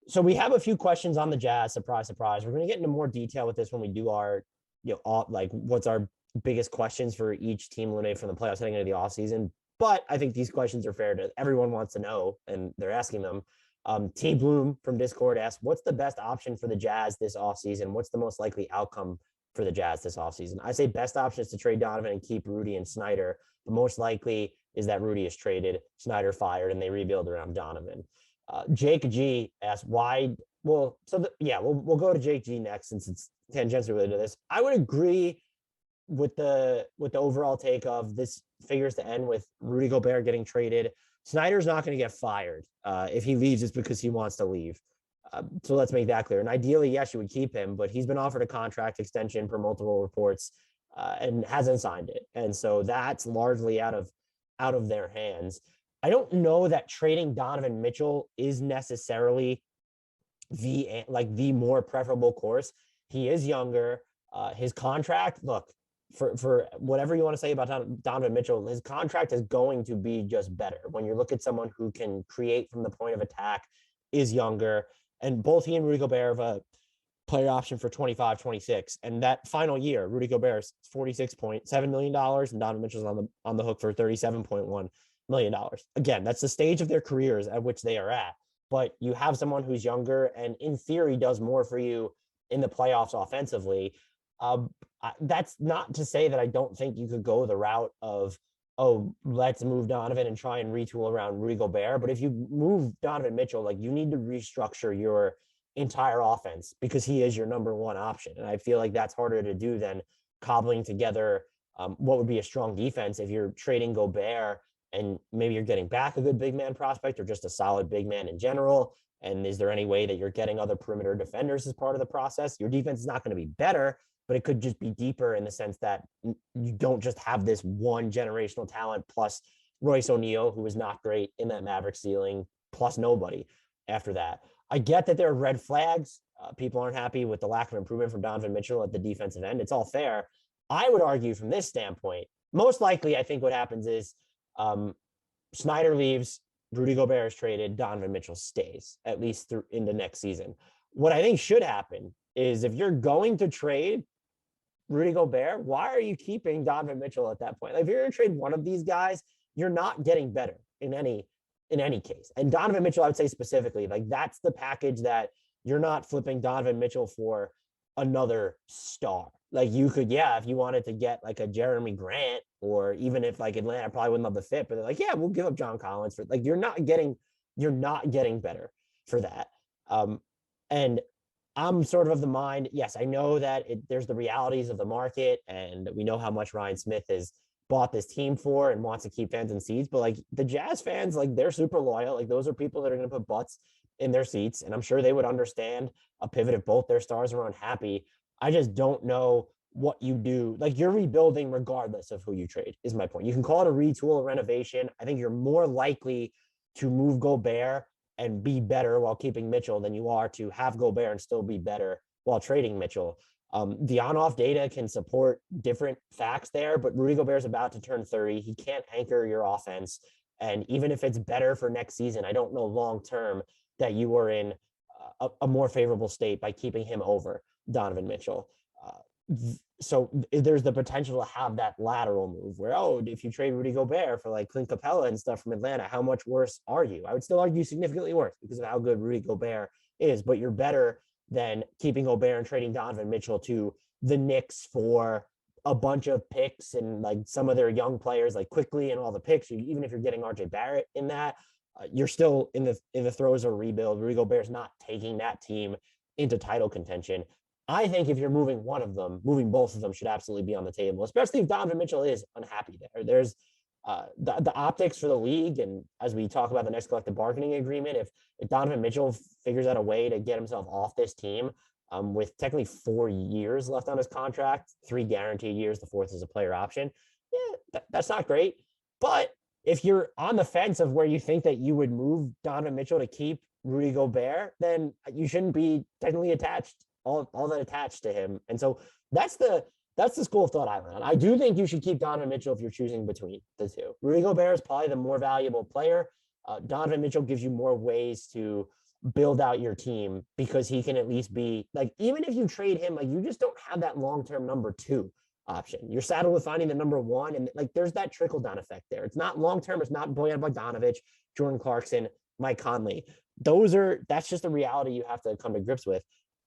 So we have a few questions on the Jazz. Surprise, surprise. We're going to get into more detail with this when we do our, like what's our biggest questions for each team eliminated from the playoffs heading into the offseason. But I think these questions are fair to everyone wants to know, and they're asking them. T Bloom from Discord asks, what's the best option for the Jazz this offseason? What's the most likely outcome for the Jazz this offseason? I say best option is to trade Donovan and keep Rudy and Snyder. The most likely is that Rudy is traded, Snyder fired, and they rebuild around Donovan. Jake G asked why. We'll go to Jake G next since it's tangentially related to this. I would agree with the overall take of this figures to end with Rudy Gobert getting traded. Snyder's not going to get fired. If he leaves, it's because he wants to leave. So let's make that clear. And ideally, yes, you would keep him, but he's been offered a contract extension per multiple reports and hasn't signed it. And so that's largely out of their hands. I don't know that trading Donovan Mitchell is necessarily the more preferable course. He is younger. His contract, look, for whatever you want to say about Donovan Mitchell, his contract is going to be just better. When you look at someone who can create from the point of attack, is younger, and both he and Rudy Gobert have a player option for 25, 26. And that final year, Rudy Gobert is $46.7 million, and Donovan Mitchell's on the hook for $37.1 million. Again, that's the stage of their careers at which they are at. But you have someone who's younger and in theory does more for you in the playoffs offensively. That's not to say that I don't think you could go the route of, let's move Donovan and try and retool around Rudy Gobert. But if you move Donovan Mitchell, like you need to restructure your entire offense because he is your number one option. And I feel like that's harder to do than cobbling together what would be a strong defense if you're trading Gobert and maybe you're getting back a good big man prospect or just a solid big man in general. And is there any way that you're getting other perimeter defenders as part of the process? Your defense is not going to be better, but it could just be deeper in the sense that you don't just have this one generational talent plus Royce O'Neal, who was not great in that Maverick ceiling, plus nobody after that. I get that there are red flags. People aren't happy with the lack of improvement from Donovan Mitchell at the defensive end. It's all fair. I would argue from this standpoint, most likely I think what happens is Snyder leaves, Rudy Gobert is traded, Donovan Mitchell stays, at least through into next season. What I think should happen is if you're going to trade Rudy Gobert, why are you keeping Donovan Mitchell at that point? Like if you're going to trade one of these guys, you're not getting better in any case. And Donovan Mitchell, I would say specifically, like that's the package that you're not flipping Donovan Mitchell for another star. Like you could, if you wanted to get like a Jeremy Grant, or even if like Atlanta probably wouldn't love the fit, but they're like, we'll give up John Collins for like, you're not getting better for that. And I'm sort of the mind, yes, I know that there's the realities of the market and we know how much Ryan Smith has bought this team for and wants to keep fans in seats, but like the Jazz fans, like they're super loyal. Like those are people that are going to put butts in their seats. And I'm sure they would understand a pivot if both their stars are unhappy. I just don't know what you do. Like you're rebuilding regardless of who you trade is my point. You can call it a retool, a renovation. I think you're more likely to move Gobert and be better while keeping Mitchell than you are to have Gobert and still be better while trading Mitchell. The on-off data can support different facts there, but Rudy Gobert is about to turn 30. He can't anchor your offense. And even if it's better for next season, I don't know long-term that you are in a more favorable state by keeping him over Donovan Mitchell. So there's the potential to have that lateral move where, if you trade Rudy Gobert for like Clint Capella and stuff from Atlanta, how much worse are you? I would still argue significantly worse because of how good Rudy Gobert is, but you're better than keeping Gobert and trading Donovan Mitchell to the Knicks for a bunch of picks and like some of their young players like quickly and all the picks. Even if you're getting RJ Barrett in that, you're still in the throes of a rebuild. Rudy Gobert's not taking that team into title contention. I think if you're moving one of them, moving both of them should absolutely be on the table, especially if Donovan Mitchell is unhappy there. There's the optics for the league. And as we talk about the next collective bargaining agreement, if Donovan Mitchell figures out a way to get himself off this team with technically 4 years left on his contract, 3 guaranteed years, the 4th is a player option. That's not great. But if you're on the fence of where you think that you would move Donovan Mitchell to keep Rudy Gobert, then you shouldn't be technically attached all that attached to him. And so that's the school of thought I learned. I do think you should keep Donovan Mitchell if you're choosing between the two. Rudy Gobert is probably the more valuable player. Donovan Mitchell gives you more ways to build out your team because he can at least be like, even if you trade him, like you just don't have that long-term number 2 option. You're saddled with finding the number 1, and like there's that trickle down effect there. It's not long-term. It's not Bojan Bogdanovic, Jordan Clarkson, Mike Conley. That's just the reality you have to come to grips with.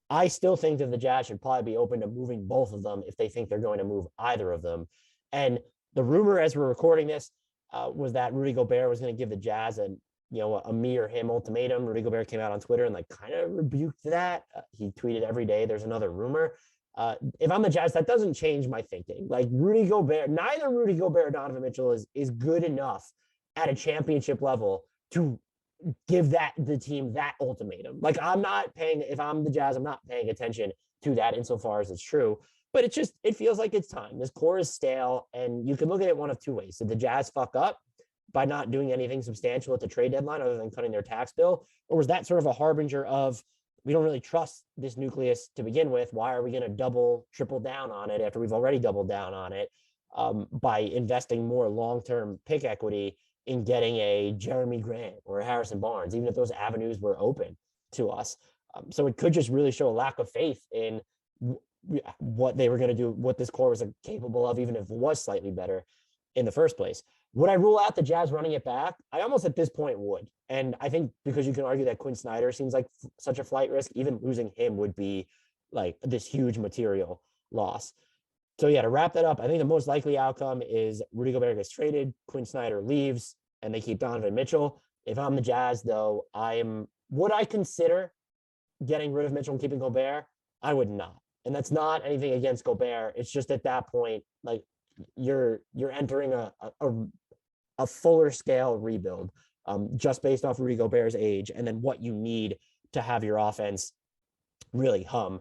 I still think that the Jazz should probably be open to moving both of them if they think they're going to move either of them. And the rumor as we're recording this was that Rudy Gobert was going to give the Jazz a me or him ultimatum. Rudy Gobert came out on Twitter and like kind of rebuked that. He tweeted every day, there's another rumor. If I'm the Jazz, that doesn't change my thinking. Like neither Rudy Gobert or Donovan Mitchell is good enough at a championship level to give the team that ultimatum. Like if I'm the Jazz, I'm not paying attention to that insofar as it's true. But it feels like it's time. This core is stale, and you can look at it one of two ways. Did the Jazz fuck up by not doing anything substantial at the trade deadline other than cutting their tax bill? Or was that sort of a harbinger of, we don't really trust this nucleus to begin with. Why are we going to triple down on it after we've already doubled down on it by investing more long-term pick equity in getting a Jeremy Grant or a Harrison Barnes, even if those avenues were open to us? So it could just really show a lack of faith in what they were going to do, what this core was capable of, even if it was slightly better in the first place. Would I rule out the Jazz running it back? I almost at this point would. And I think because you can argue that Quinn Snyder seems like such a flight risk, even losing him would be like this huge material loss. So yeah, to wrap that up, I think the most likely outcome is Rudy Gobert gets traded, Quinn Snyder leaves, and they keep Donovan Mitchell. If I'm the Jazz, though, would I consider getting rid of Mitchell and keeping Gobert? I would not. And that's not anything against Gobert. It's just at that point, like you're entering a fuller scale rebuild just based off Rudy Gobert's age and then what you need to have your offense really hum.